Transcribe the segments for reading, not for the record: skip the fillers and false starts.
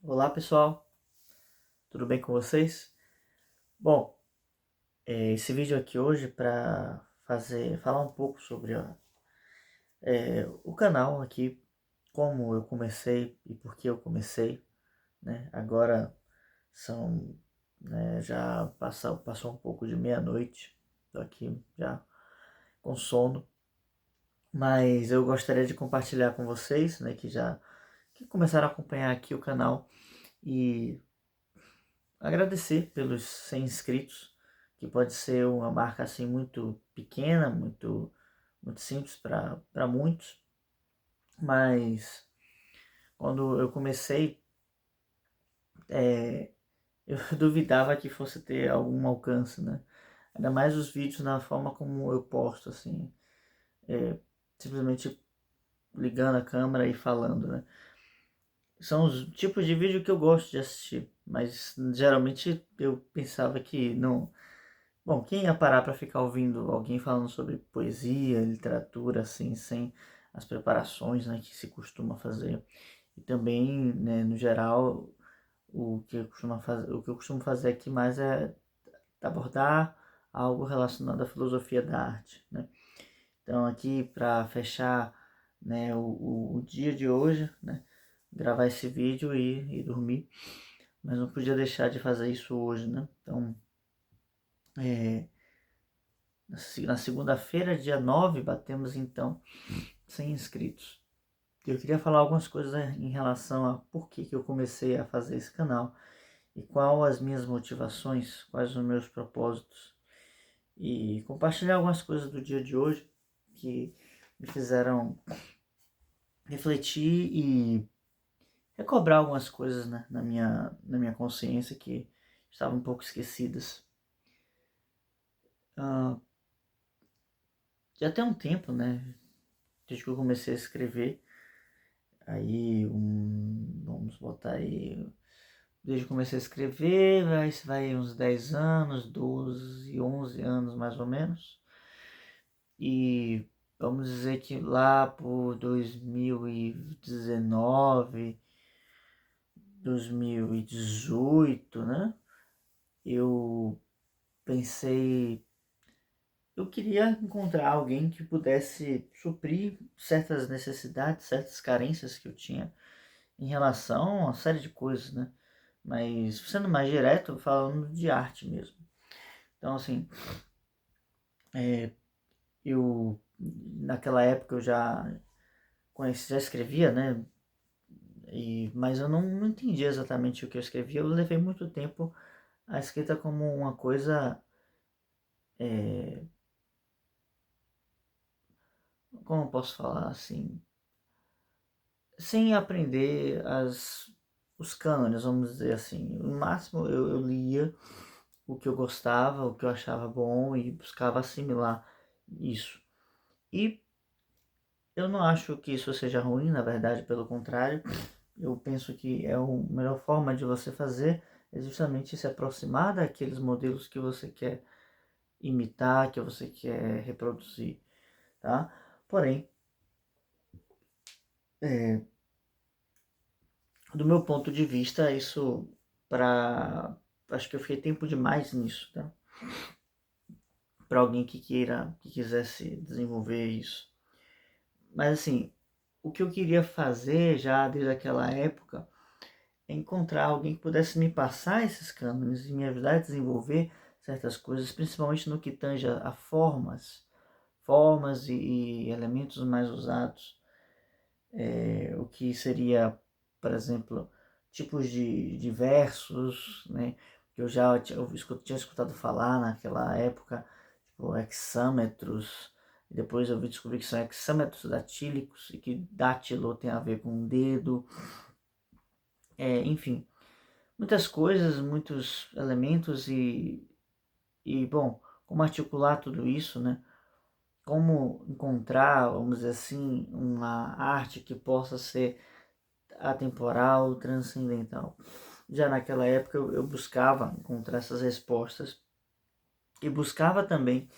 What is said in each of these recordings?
Olá pessoal, tudo bem com vocês? Bom, esse vídeo aqui hoje para falar um pouco sobre o canal aqui, como eu comecei e por que eu comecei, né? Agora são, já passou um pouco de meia-noite, tô aqui já com sono, mas eu gostaria de compartilhar com vocês, né, que começaram a acompanhar aqui o canal e agradecer pelos 100 inscritos, que pode ser uma marca assim muito pequena, muito simples para muitos, mas quando eu comecei, eu duvidava que fosse ter algum alcance, né? Ainda mais os vídeos na forma como eu posto, assim, simplesmente ligando a câmera e falando, né? São os tipos de vídeo que eu gosto de assistir, mas geralmente eu pensava que não. Bom, quem ia parar para ficar ouvindo alguém falando sobre poesia, literatura, assim, sem as preparações, né, que se costuma fazer? E também, né, no geral, o que eu costumo fazer aqui mais é abordar algo relacionado à filosofia da arte, né? Então, aqui para fechar, né, o dia de hoje, né, gravar esse vídeo e dormir, mas não podia deixar de fazer isso hoje, né? Então, é, na segunda-feira, dia 9, batemos então 100 inscritos. Eu queria falar algumas coisas, né, em relação a por que eu comecei a fazer esse canal e quais as minhas motivações, quais os meus propósitos e compartilhar algumas coisas do dia de hoje que me fizeram refletir e recobrar algumas coisas, né, na minha consciência que estavam um pouco esquecidas. Ah, já tem um tempo, né, desde que eu comecei a escrever. Aí, vamos botar aí, desde que comecei a escrever, vai uns 10 anos, 12, 11 anos mais ou menos. E vamos dizer que lá por 2019, 2018, né? Eu pensei, eu queria encontrar alguém que pudesse suprir certas necessidades, certas carências que eu tinha em relação a uma série de coisas, né? Mas sendo mais direto, falando de arte mesmo. Então, assim, eu naquela época eu já escrevia, né? Mas eu não entendia exatamente o que eu escrevia. Eu levei muito tempo a escrita como uma coisa, é, como eu posso falar assim, sem aprender os cânones, vamos dizer assim. No máximo eu lia o que eu gostava, o que eu achava bom e buscava assimilar isso. E eu não acho que isso seja ruim, na verdade, pelo contrário, eu penso que a melhor forma de você fazer é justamente se aproximar daqueles modelos que você quer imitar, que você quer reproduzir, tá? Porém, do meu ponto de vista, isso para acho que eu fiquei tempo demais nisso, tá? Para alguém que quisesse desenvolver isso. Mas assim, o que eu queria fazer já desde aquela época é encontrar alguém que pudesse me passar esses cânones e me ajudar a desenvolver certas coisas, principalmente no que tange a formas e elementos mais usados, o que seria, por exemplo, tipos de versos, né, que tinha escutado falar naquela época, tipo hexâmetros. Depois eu descobri que são hexâmetros datílicos e que dátilo tem a ver com dedo, enfim, muitas coisas, muitos elementos e bom, como articular tudo isso, né? Como encontrar, vamos dizer assim, uma arte que possa ser atemporal, transcendental. Já naquela época eu buscava encontrar essas respostas e buscava também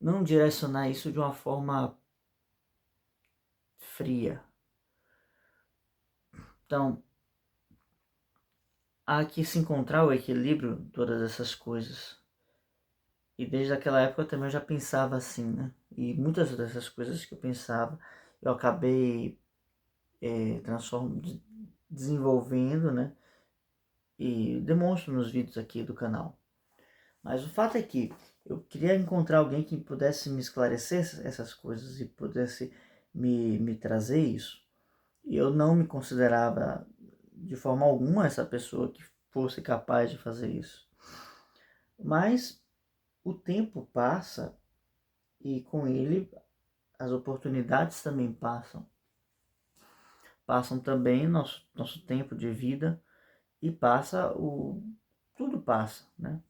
não direcionar isso de uma forma fria, Então, há que se encontrar o equilíbrio de todas essas coisas. E desde aquela época eu também já pensava assim, né? E muitas dessas coisas que eu pensava, eu acabei desenvolvendo, né? E demonstro nos vídeos aqui do canal. Mas o fato é que eu queria encontrar alguém que pudesse me esclarecer essas coisas e pudesse me trazer isso. E eu não me considerava de forma alguma essa pessoa que fosse capaz de fazer isso. Mas o tempo passa e com ele as oportunidades também passam. Passam também nosso tempo de vida e passa tudo passa, né?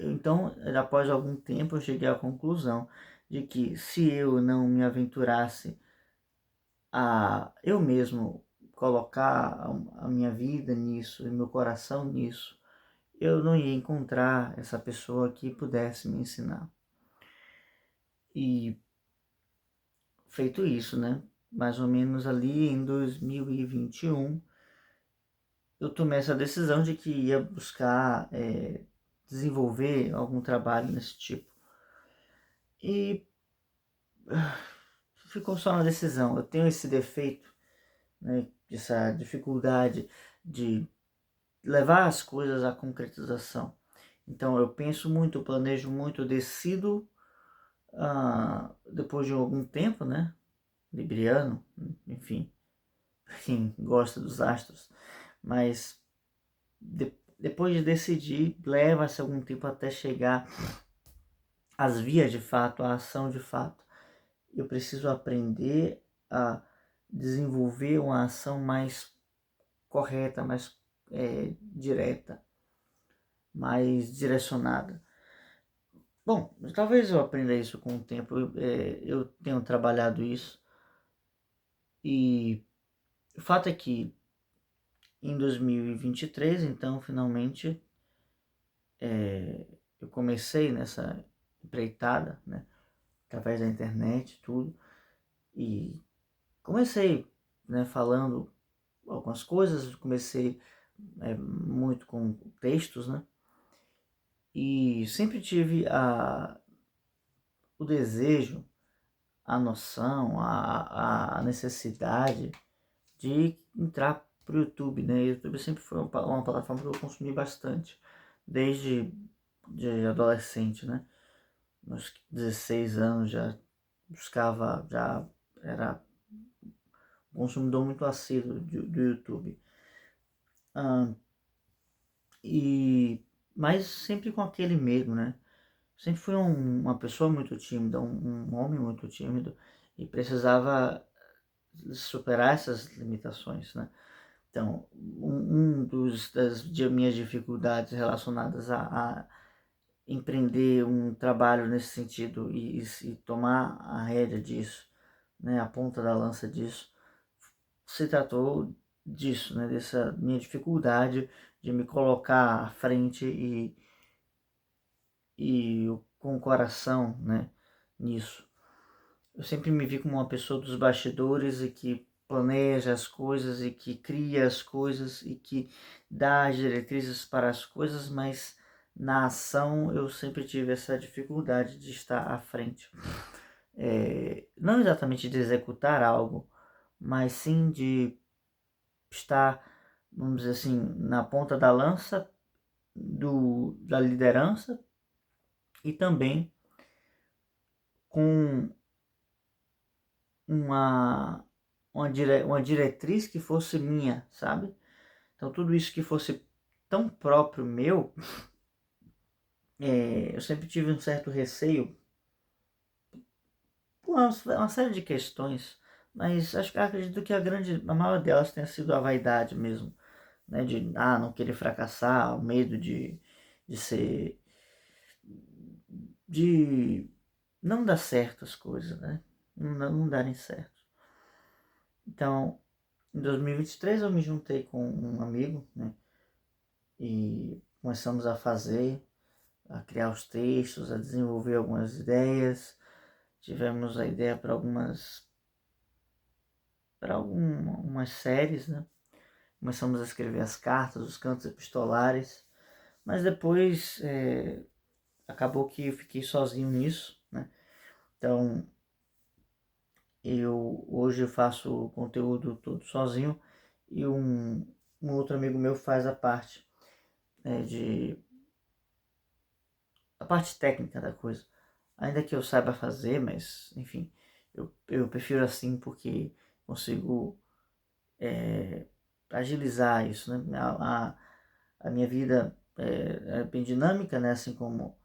Então, após algum tempo, eu cheguei à conclusão de que se eu não me aventurasse a eu mesmo colocar a minha vida nisso e meu coração nisso, eu não ia encontrar essa pessoa que pudesse me ensinar. E feito isso, né? Mais ou menos ali em 2021, eu tomei essa decisão de que ia buscar desenvolver algum trabalho nesse tipo. E ficou só na decisão. Eu tenho esse defeito, né? Essa dificuldade de levar as coisas à concretização. Então eu penso muito, eu planejo muito, eu decido depois de algum tempo, né? Libriano, enfim, quem gosta dos astros, mas depois de decidir, leva-se algum tempo até chegar às vias de fato, à ação de fato. Eu preciso aprender a desenvolver uma ação mais correta, mais direta, mais direcionada. Bom, talvez eu aprenda isso com o tempo. Eu tenho trabalhado isso e o fato é que em 2023, então, finalmente, eu comecei nessa empreitada, né, através da internet, tudo, e comecei, né, falando algumas coisas, comecei muito com textos, né, e sempre tive o desejo, a noção, a necessidade de entrar para o YouTube, né? O YouTube sempre foi uma plataforma que eu consumi bastante, desde de adolescente, né? Nos 16 anos já buscava, já era um consumidor muito assíduo do YouTube. Mas sempre com aquele medo, né? Sempre fui uma pessoa muito tímida, um homem muito tímido e precisava superar essas limitações, né? Então, das minhas dificuldades relacionadas a empreender um trabalho nesse sentido e tomar a rédea disso, né, a ponta da lança disso, se tratou disso, né, dessa minha dificuldade de me colocar à frente e com o coração, né, nisso. Eu sempre me vi como uma pessoa dos bastidores e que planeja as coisas e que cria as coisas e que dá as diretrizes para as coisas, mas na ação eu sempre tive essa dificuldade de estar à frente. Não exatamente de executar algo, mas sim de estar, vamos dizer assim, na ponta da lança da liderança e também com uma diretriz que fosse minha, sabe? Então tudo isso que fosse tão próprio meu, eu sempre tive um certo receio por uma série de questões, mas acredito que a maior delas tenha sido a vaidade mesmo, né? De não querer fracassar, o medo de ser, de não dar certo as coisas, né? Não darem certo. Então, em 2023 eu me juntei com um amigo, né? E começamos a criar os textos, a desenvolver algumas ideias. Tivemos a ideia para algumas para algumas séries, né? Começamos a escrever as cartas, os cantos epistolares, mas depois acabou que eu fiquei sozinho nisso, né? Então, hoje eu faço o conteúdo todo sozinho e um outro amigo meu faz a parte, né, a parte técnica da coisa. Ainda que eu saiba fazer, mas enfim, eu prefiro assim porque consigo agilizar isso, né? A minha vida é bem dinâmica, né? Assim como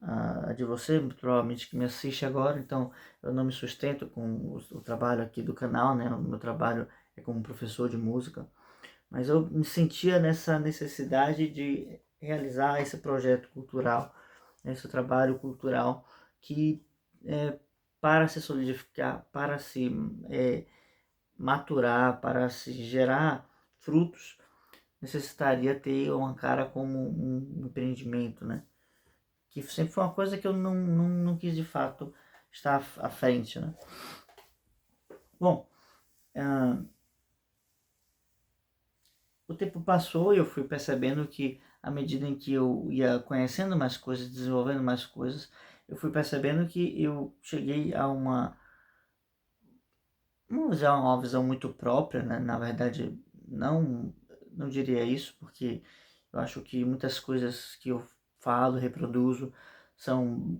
a de você, provavelmente que me assiste agora, então eu não me sustento com o trabalho aqui do canal, né? O meu trabalho é como professor de música, mas eu me sentia nessa necessidade de realizar esse projeto cultural, esse trabalho cultural que para se solidificar, para se maturar, para se gerar frutos, necessitaria ter uma cara como um empreendimento, né? Que sempre foi uma coisa que eu não quis de fato estar à frente, né? Bom, o tempo passou e eu fui percebendo que à medida em que eu ia conhecendo mais coisas, desenvolvendo mais coisas, eu fui percebendo que eu cheguei a uma visão muito própria, né? Na verdade, não diria isso, porque eu acho que muitas coisas que eu falo, reproduzo, são,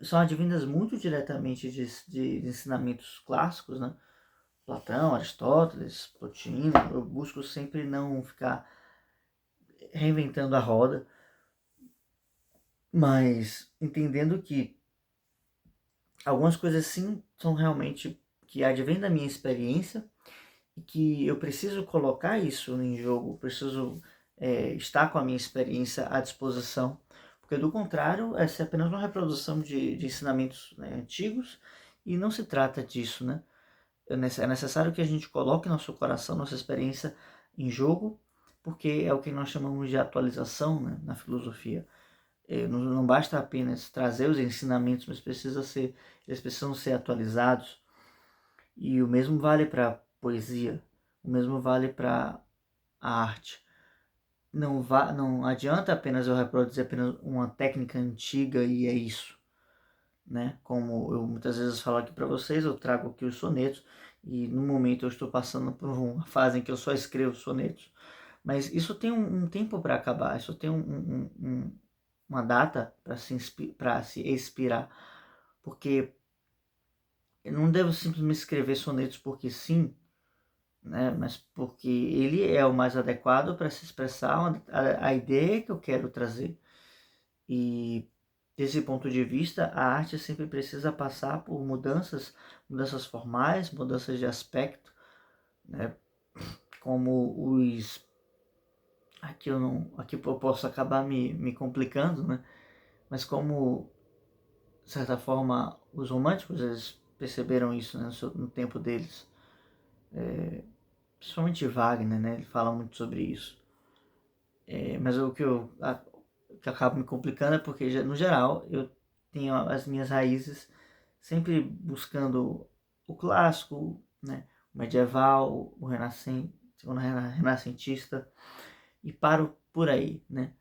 são advindas muito diretamente de ensinamentos clássicos, né? Platão, Aristóteles, Plotino. Eu busco sempre não ficar reinventando a roda, mas entendendo que algumas coisas sim são realmente que advêm da minha experiência e que eu preciso colocar isso em jogo, preciso estar com a minha experiência à disposição, porque do contrário, essa é apenas uma reprodução de ensinamentos, né, antigos, e não se trata disso, né? É necessário que a gente coloque nosso coração, nossa experiência em jogo, porque é o que nós chamamos de atualização, né, na filosofia. Não basta apenas trazer os ensinamentos, mas eles precisam ser atualizados. E o mesmo vale para a poesia, o mesmo vale para a arte. Não adianta apenas eu reproduzir apenas uma técnica antiga e é isso, né? Como eu muitas vezes falo aqui para vocês, eu trago aqui os sonetos e no momento eu estou passando por uma fase em que eu só escrevo sonetos, mas isso tem um tempo para acabar, isso tem uma data para se expirar, porque eu não devo simplesmente escrever sonetos porque sim, né? Mas porque ele é o mais adequado para se expressar a ideia que eu quero trazer. E desse ponto de vista, a arte sempre precisa passar por mudanças formais, mudanças de aspecto, né? Como aqui eu posso acabar me complicando, né? Mas como, de certa forma, os românticos eles perceberam isso, né, no tempo deles. Principalmente Wagner, né? Ele fala muito sobre isso. Mas o que acaba me complicando é porque, no geral, eu tenho as minhas raízes sempre buscando o clássico, né? O medieval, o renascentista, e paro por aí, né?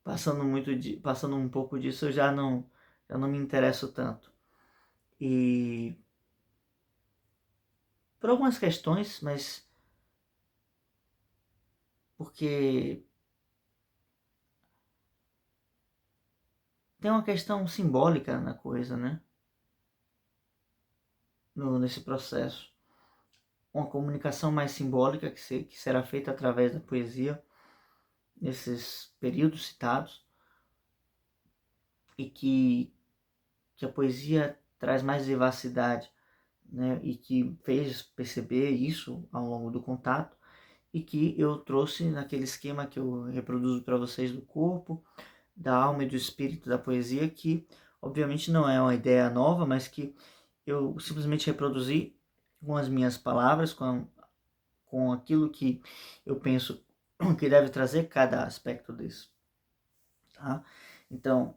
Passando um pouco disso, eu já não me interesso tanto. E por algumas questões, mas porque tem uma questão simbólica na coisa, né? Nesse processo. Uma comunicação mais simbólica que será feita através da poesia, nesses períodos citados, e que a poesia traz mais vivacidade, né? E que fez perceber isso ao longo do contato, e que eu trouxe naquele esquema que eu reproduzo para vocês do corpo, da alma e do espírito da poesia, que obviamente não é uma ideia nova, mas que eu simplesmente reproduzi com as minhas palavras, com aquilo que eu penso que deve trazer cada aspecto disso, tá? Então,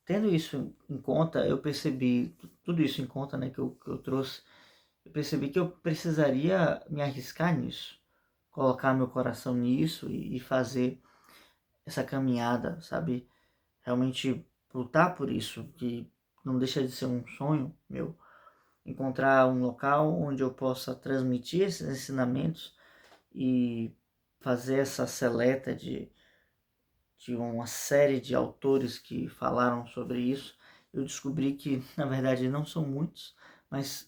tendo isso em conta, eu percebi, tudo isso em conta, né, que eu trouxe, eu percebi que eu precisaria me arriscar nisso, colocar meu coração nisso e fazer essa caminhada, sabe? Realmente lutar por isso, que não deixa de ser um sonho meu. Encontrar um local onde eu possa transmitir esses ensinamentos e fazer essa seleta de uma série de autores que falaram sobre isso. Eu descobri que, na verdade, não são muitos, mas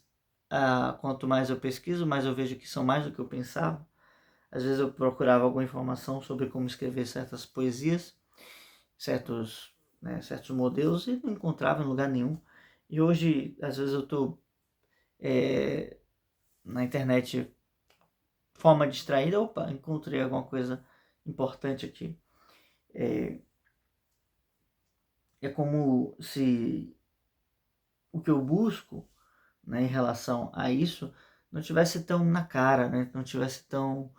quanto mais eu pesquiso, mais eu vejo que são mais do que eu pensava. Às vezes eu procurava alguma informação sobre como escrever certas poesias, certos modelos, e não encontrava em lugar nenhum. E hoje, às vezes eu estou na internet, forma distraída, opa, encontrei alguma coisa importante aqui. É como se o que eu busco, né, em relação a isso não tivesse tão na cara, né, não tivesse tão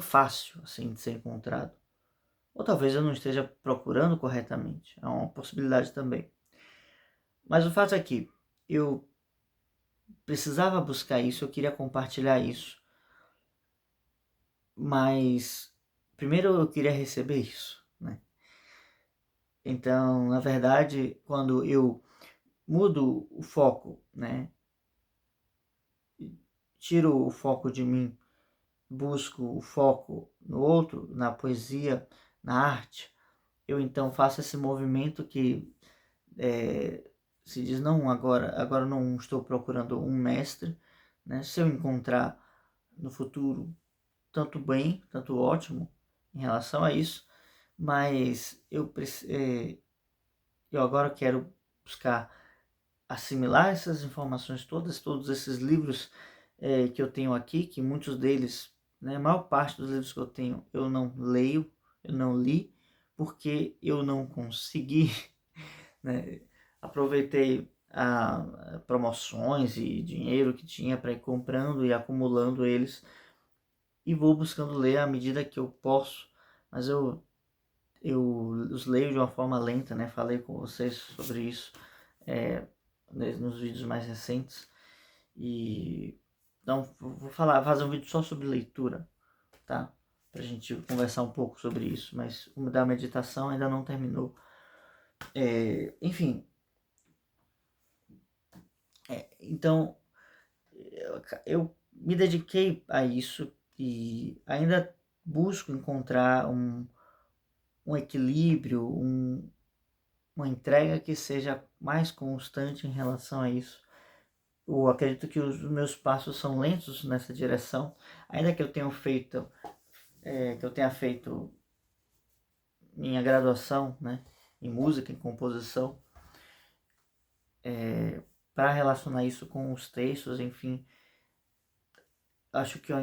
fácil assim de ser encontrado. Ou talvez eu não esteja procurando corretamente, é uma possibilidade também. Mas o fato é que eu precisava buscar isso, eu queria compartilhar isso, mas primeiro eu queria receber isso, né? Então, na verdade, quando eu mudo o foco, né, tiro o foco de mim, busco o foco no outro, na poesia, na arte, eu então faço esse movimento que se diz, não, agora não estou procurando um mestre, né? Se eu encontrar no futuro, tanto bem, tanto ótimo em relação a isso, mas eu agora quero buscar assimilar essas informações todas, todos esses livros que eu tenho aqui, que muitos deles, né, a maior parte dos livros que eu tenho, eu não leio, eu não li, porque eu não consegui, né? Aproveitei promoções e dinheiro que tinha para ir comprando e acumulando eles, e vou buscando ler à medida que eu posso, mas eu os leio de uma forma lenta, né? Falei com vocês sobre isso nos vídeos mais recentes, e então vou fazer um vídeo só sobre leitura, tá? Pra gente conversar um pouco sobre isso, mas o da meditação ainda não terminou. Enfim, então eu me dediquei a isso e ainda busco encontrar um equilíbrio, uma entrega que seja mais constante em relação a isso. Eu acredito que os meus passos são lentos nessa direção, ainda que eu tenha feito minha graduação, né, em música, em composição, para relacionar isso com os textos, enfim, acho que eu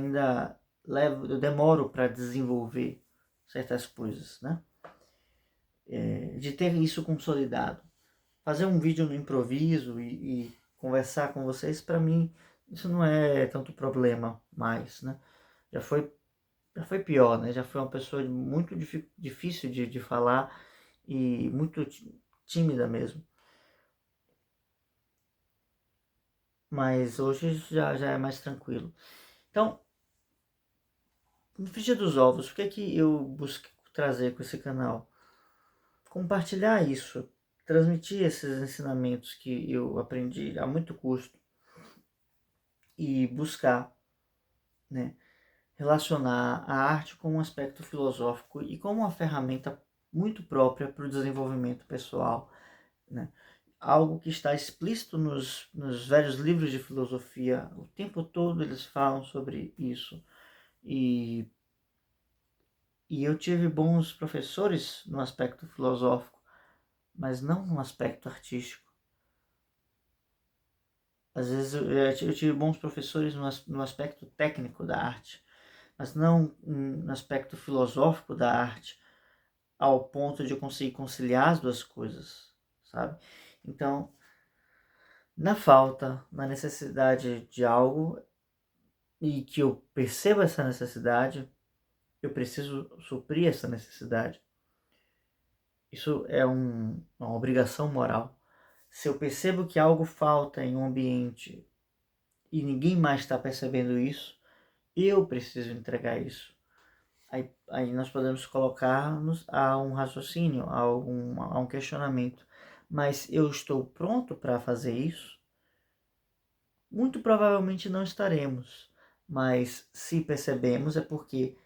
demoro para desenvolver certas coisas, né? De ter isso consolidado. Fazer um vídeo no improviso e conversar com vocês, para mim, isso não é tanto problema mais, né? Já foi, já foi pior, né? Já foi uma pessoa muito difícil de falar e muito tímida mesmo. Mas hoje já é mais tranquilo. Então, no frigir dos ovos, o que é que eu busco trazer com esse canal? Compartilhar isso, transmitir esses ensinamentos que eu aprendi a muito custo e buscar, né, relacionar a arte com um aspecto filosófico e como uma ferramenta muito própria para o desenvolvimento pessoal, né? Algo que está explícito nos velhos livros de filosofia, o tempo todo eles falam sobre isso. E eu tive bons professores no aspecto filosófico, mas não no aspecto artístico. Às vezes eu tive bons professores no aspecto técnico da arte, mas não no aspecto filosófico da arte, ao ponto de eu conseguir conciliar as duas coisas, sabe? Então, na necessidade de algo, e que eu perceba essa necessidade, eu preciso suprir essa necessidade. Isso é uma obrigação moral. Se eu percebo que algo falta em um ambiente e ninguém mais está percebendo isso, eu preciso entregar isso. Aí nós podemos colocar-nos a um raciocínio, a um questionamento. Mas eu estou pronto para fazer isso? Muito provavelmente não estaremos. Mas se percebemos é porque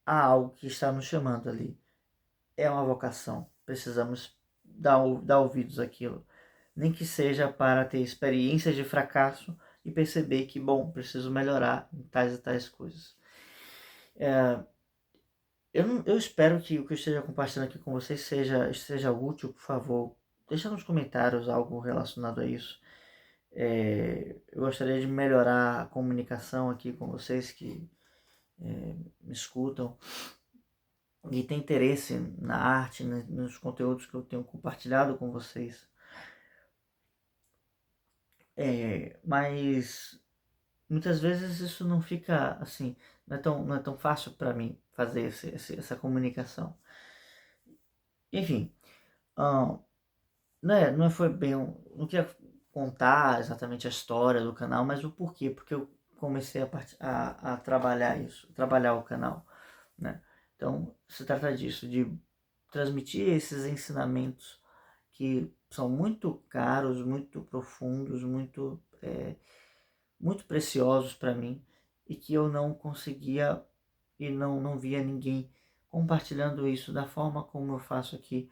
há algo que está nos chamando ali. É uma vocação. Precisamos dar ouvidos àquilo. Nem que seja para ter experiências de fracasso e perceber que, bom, preciso melhorar em tais e tais coisas. Eu espero que o que eu esteja compartilhando aqui com vocês seja útil, por favor. Deixa nos comentários algo relacionado a isso. Eu gostaria de melhorar a comunicação aqui com vocês que me escutam e têm interesse na arte, nos conteúdos que eu tenho compartilhado com vocês. Mas muitas vezes isso não fica assim, não é tão fácil para mim fazer essa comunicação. Enfim, não foi bem, não queria contar exatamente a história do canal, mas o porquê, porque eu comecei a trabalhar isso, trabalhar o canal, né? Então, se trata disso, de transmitir esses ensinamentos que são muito caros, muito profundos, muito preciosos para mim e que eu não conseguia e não via ninguém compartilhando isso da forma como eu faço aqui,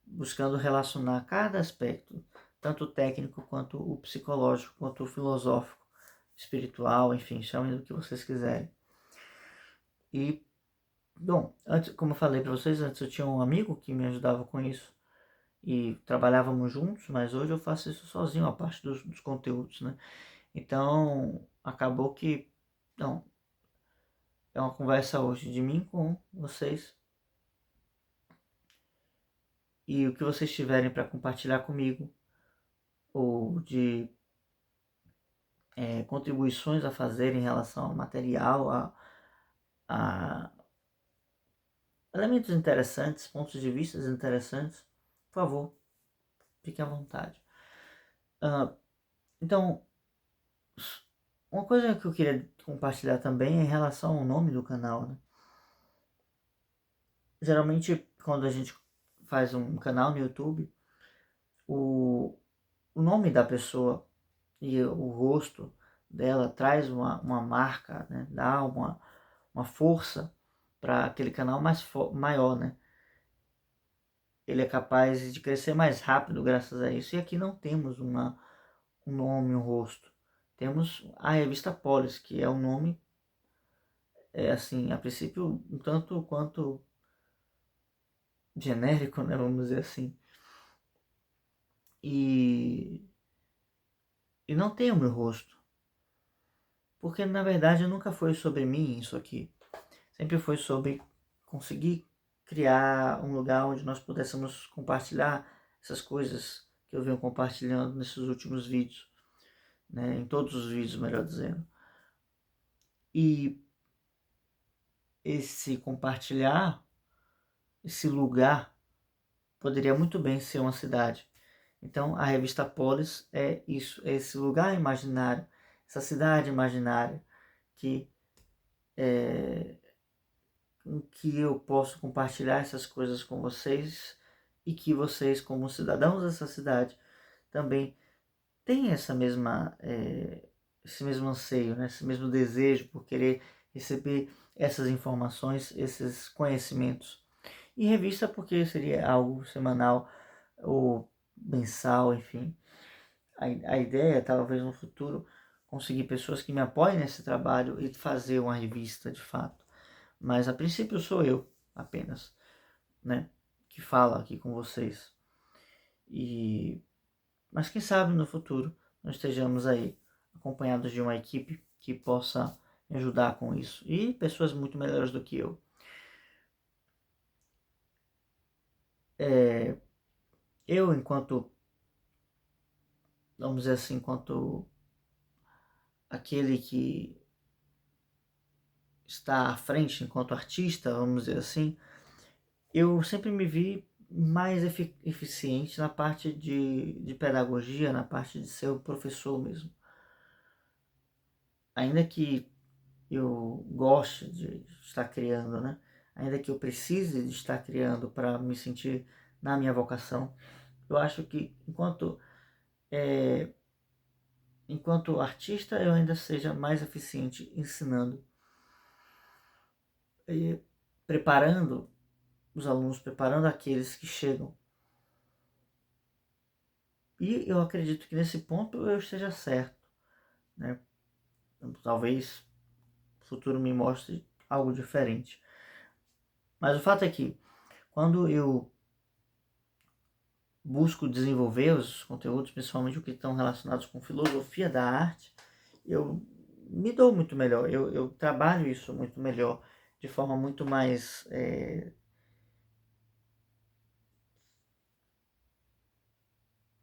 buscando relacionar cada aspecto, tanto o técnico quanto o psicológico, quanto o filosófico, espiritual, enfim, chamem do que vocês quiserem. E, bom, antes, como eu falei para vocês, antes eu tinha um amigo que me ajudava com isso e trabalhávamos juntos, mas hoje eu faço isso sozinho, a parte dos conteúdos, né? Então, acabou que, não, é uma conversa hoje de mim com vocês e o que vocês tiverem para compartilhar comigo ou de contribuições a fazer em relação ao material, a elementos interessantes, pontos de vista interessantes, por favor, fique à vontade. Então, uma coisa que eu queria compartilhar também é em relação ao nome do canal, né? Geralmente, quando a gente faz um canal no YouTube, o nome da pessoa e o rosto dela traz uma marca, né? Dá uma força para aquele canal maior, né? Ele é capaz de crescer mais rápido graças a isso. E aqui não temos um nome, um rosto. Temos a revista Polis, que é um nome, assim, a princípio, um tanto quanto genérico, né? Vamos dizer assim. E não tem o meu rosto. Porque, na verdade, nunca foi sobre mim isso aqui. Sempre foi sobre conseguir criar um lugar onde nós pudéssemos compartilhar essas coisas que eu venho compartilhando nesses últimos vídeos, né? Em todos os vídeos, melhor dizendo. E esse compartilhar, esse lugar, poderia muito bem ser uma cidade. Então, a revista Polis é isso, é esse lugar imaginário, essa cidade imaginária que em que eu posso compartilhar essas coisas com vocês e que vocês, como cidadãos dessa cidade, também têm esse mesmo anseio, né? Esse mesmo desejo por querer receber essas informações, esses conhecimentos. E revista porque seria algo semanal ou mensal, enfim. A ideia, talvez no futuro, conseguir pessoas que me apoiem nesse trabalho e fazer uma revista de fato. Mas a princípio sou eu apenas, né, que fala aqui com vocês. Mas quem sabe no futuro nós estejamos aí acompanhados de uma equipe que possa me ajudar com isso e pessoas muito melhores do que eu. Eu enquanto, vamos dizer assim, enquanto aquele que está à frente enquanto artista, vamos dizer assim, eu sempre me vi mais eficiente na parte de pedagogia, na parte de ser o professor mesmo. Ainda que eu goste de estar criando, né? Ainda que eu precise de estar criando para me sentir na minha vocação, eu acho que enquanto artista eu ainda seja mais eficiente ensinando e preparando os alunos, preparando aqueles que chegam. E eu acredito que nesse ponto eu esteja certo, né? Talvez o futuro me mostre algo diferente. Mas o fato é que quando eu busco desenvolver os conteúdos, principalmente o que estão relacionados com filosofia da arte, eu me dou muito melhor, eu trabalho isso muito melhor, de forma muito mais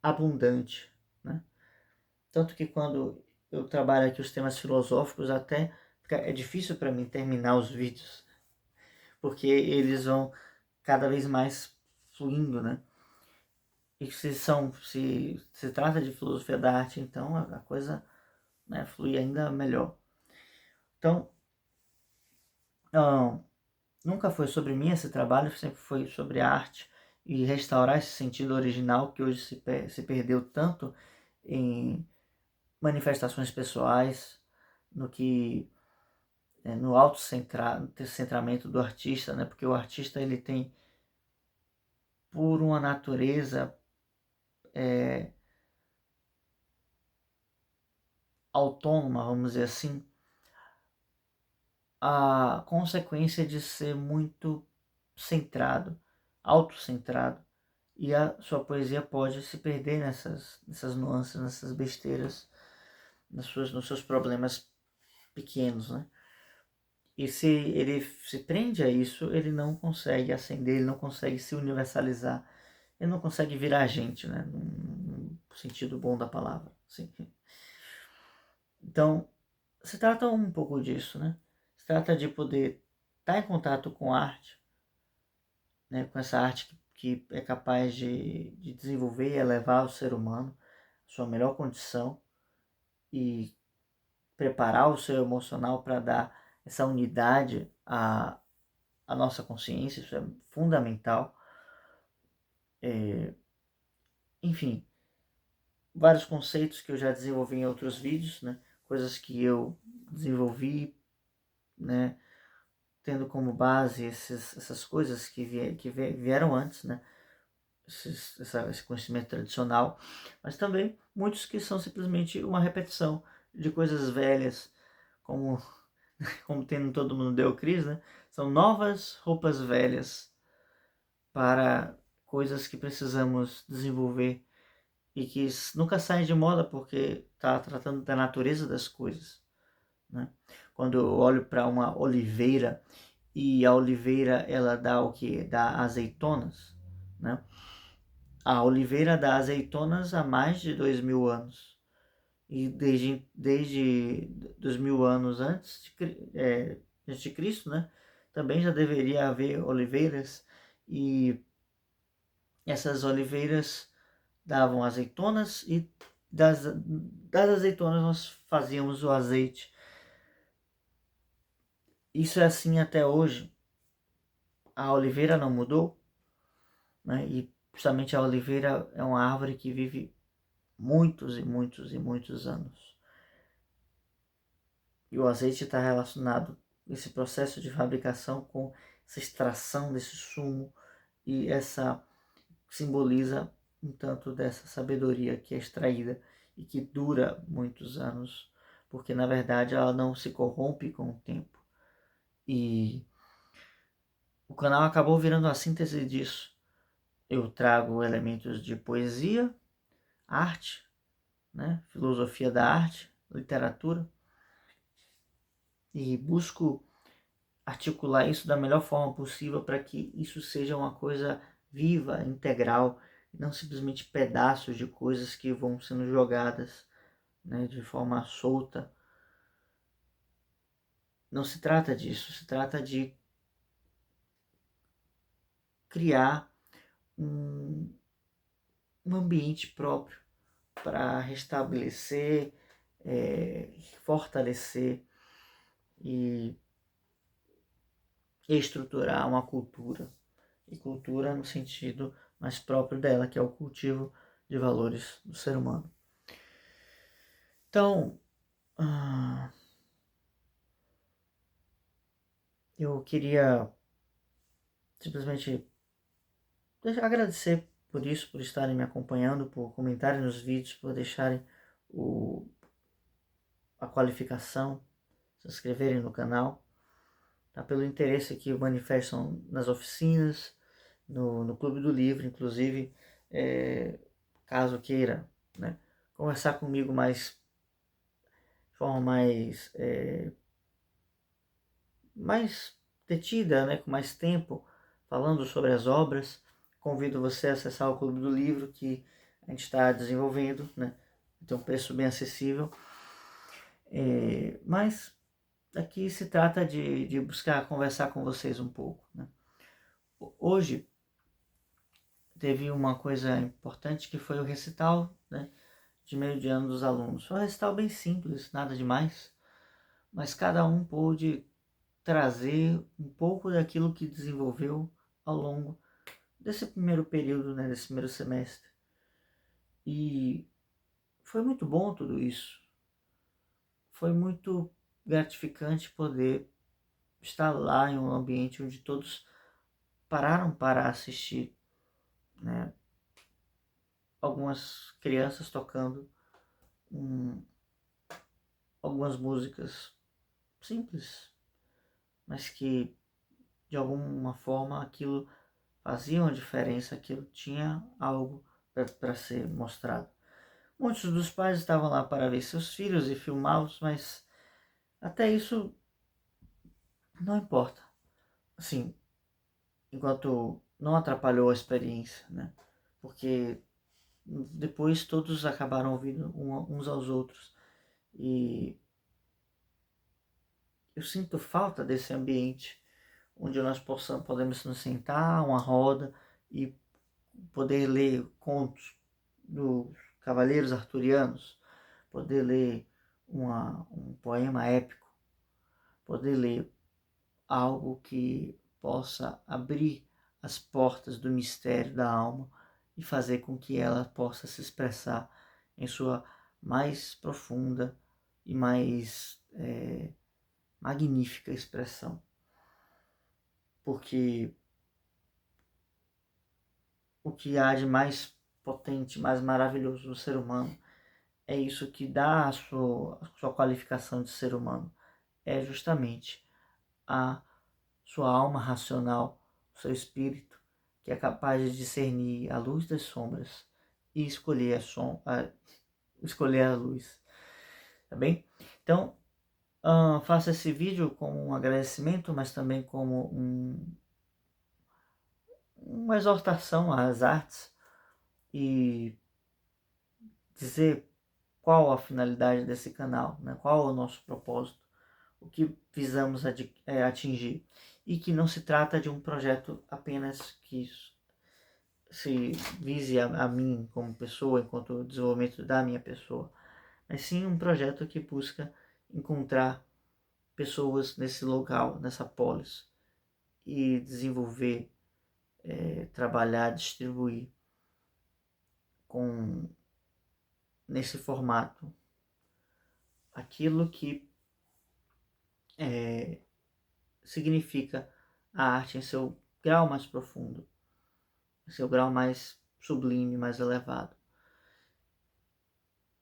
abundante, né? Tanto que quando eu trabalho aqui os temas filosóficos, até é difícil para mim terminar os vídeos, porque eles vão cada vez mais fluindo, né? E se trata de filosofia da arte, então a coisa, né, flui ainda melhor. Então, não, nunca foi sobre mim esse trabalho, sempre foi sobre a arte e restaurar esse sentido original que hoje se perdeu tanto em manifestações pessoais, no que no autocentramento do artista, né? Porque o artista ele tem, por uma natureza autônoma, vamos dizer assim, a consequência de ser muito centrado, autocentrado. E a sua poesia pode se perder nessas nuances, nessas besteiras, nos seus problemas pequenos, né? E se ele se prende a isso, ele não consegue ascender, ele não consegue se universalizar, ele não consegue virar gente, né? No sentido bom da palavra, sim. Então, se trata um pouco disso, né? Se trata de poder estar em contato com arte, né? Com essa arte que é capaz de desenvolver e elevar o ser humano à sua melhor condição e preparar o seu emocional para dar essa unidade à nossa consciência, isso é fundamental. Enfim, vários conceitos que eu já desenvolvi em outros vídeos, né? Coisas que eu desenvolvi, né? Tendo como base essas coisas que vieram antes, né? Esse conhecimento tradicional, mas também muitos que são simplesmente uma repetição de coisas velhas, como, como tem no Todo Mundo Deu Cris, né? São novas roupas velhas para coisas que precisamos desenvolver e que nunca saem de moda porque está tratando da natureza das coisas, né? Quando eu olho para uma oliveira e a oliveira ela dá o que? Dá azeitonas, né? A oliveira dá azeitonas há mais de 2000 anos. E desde 2000 anos antes de Cristo, né? Também já deveria haver oliveiras e essas oliveiras davam azeitonas e das azeitonas nós fazíamos o azeite. Isso é assim até hoje. A oliveira não mudou, né? E justamente a oliveira é uma árvore que vive muitos e muitos e muitos anos. E o azeite está relacionado, esse processo de fabricação, com essa extração desse sumo e essa simboliza um tanto dessa sabedoria que é extraída e que dura muitos anos, porque na verdade ela não se corrompe com o tempo. E o canal acabou virando a síntese disso. Eu trago elementos de poesia, arte, né, filosofia da arte, literatura, e busco articular isso da melhor forma possível para que isso seja uma coisa viva, integral, e não simplesmente pedaços de coisas que vão sendo jogadas, né, de forma solta. Não se trata disso, se trata de criar um, um ambiente próprio para restabelecer, fortalecer e estruturar uma cultura. E cultura no sentido mais próprio dela, que é o cultivo de valores do ser humano. Então, eu queria simplesmente agradecer por isso, por estarem me acompanhando, por comentarem nos vídeos, por deixarem a qualificação, se inscreverem no canal, tá? Pelo interesse que manifestam nas oficinas, no Clube do Livro, inclusive, caso queira, né, conversar comigo de forma mais detida, né, com mais tempo, falando sobre as obras. Convido você a acessar o Clube do Livro que a gente está desenvolvendo, né? Tem um preço bem acessível. Mas aqui se trata de buscar conversar com vocês um pouco, né? Hoje teve uma coisa importante que foi o recital, né, de meio de ano dos alunos. Foi um recital bem simples, nada demais, mas cada um pôde trazer um pouco daquilo que desenvolveu ao longo desse primeiro período, né, desse primeiro semestre. E foi muito bom tudo isso. Foi muito gratificante poder estar lá em um ambiente onde todos pararam para assistir, né, algumas crianças tocando algumas músicas simples, mas que de alguma forma aquilo fazia uma diferença, aquilo tinha algo para ser mostrado. Muitos dos pais estavam lá para ver seus filhos e filmá-los, mas até isso não importa. Assim, enquanto não atrapalhou a experiência, né? Porque depois todos acabaram ouvindo uns aos outros. E eu sinto falta desse ambiente onde nós podemos nos sentar, uma roda e poder ler contos dos cavaleiros arturianos, poder ler um poema épico, poder ler algo que possa abrir as portas do mistério da alma e fazer com que ela possa se expressar em sua mais profunda e mais magnífica expressão. Porque o que há de mais potente, mais maravilhoso no ser humano é isso que dá a sua qualificação de ser humano. É justamente a sua alma racional, o seu espírito, que é capaz de discernir a luz das sombras e escolher a luz. Tá bem? Então, faço esse vídeo como um agradecimento, mas também como uma exortação às artes e dizer qual a finalidade desse canal, né? Qual o nosso propósito, o que visamos atingir. E que não se trata de um projeto apenas que se vise a mim como pessoa, enquanto desenvolvimento da minha pessoa, mas sim um projeto que busca encontrar pessoas nesse local, nessa polis, e desenvolver, trabalhar, distribuir nesse formato aquilo que significa a arte em seu grau mais profundo, em seu grau mais sublime, mais elevado.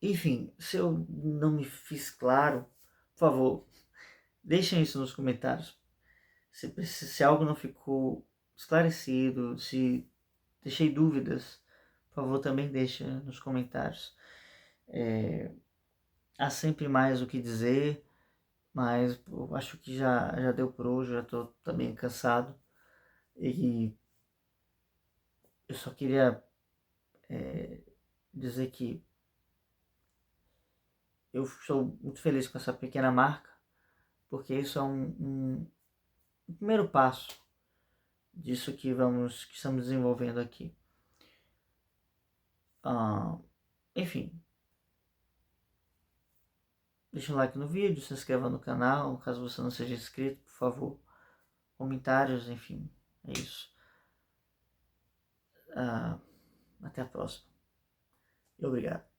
Enfim, se eu não me fiz claro, por favor, deixem isso nos comentários. Se algo não ficou esclarecido, se deixei dúvidas, por favor, também deixe nos comentários. Há sempre mais o que dizer, mas eu acho que já deu por hoje, já estou também cansado. E eu só queria dizer que eu estou muito feliz com essa pequena marca, porque isso é um primeiro passo disso que estamos desenvolvendo aqui. Enfim, deixa um like no vídeo, se inscreva no canal, caso você não seja inscrito, por favor. Comentários, enfim, é isso. Até a próxima. E obrigado.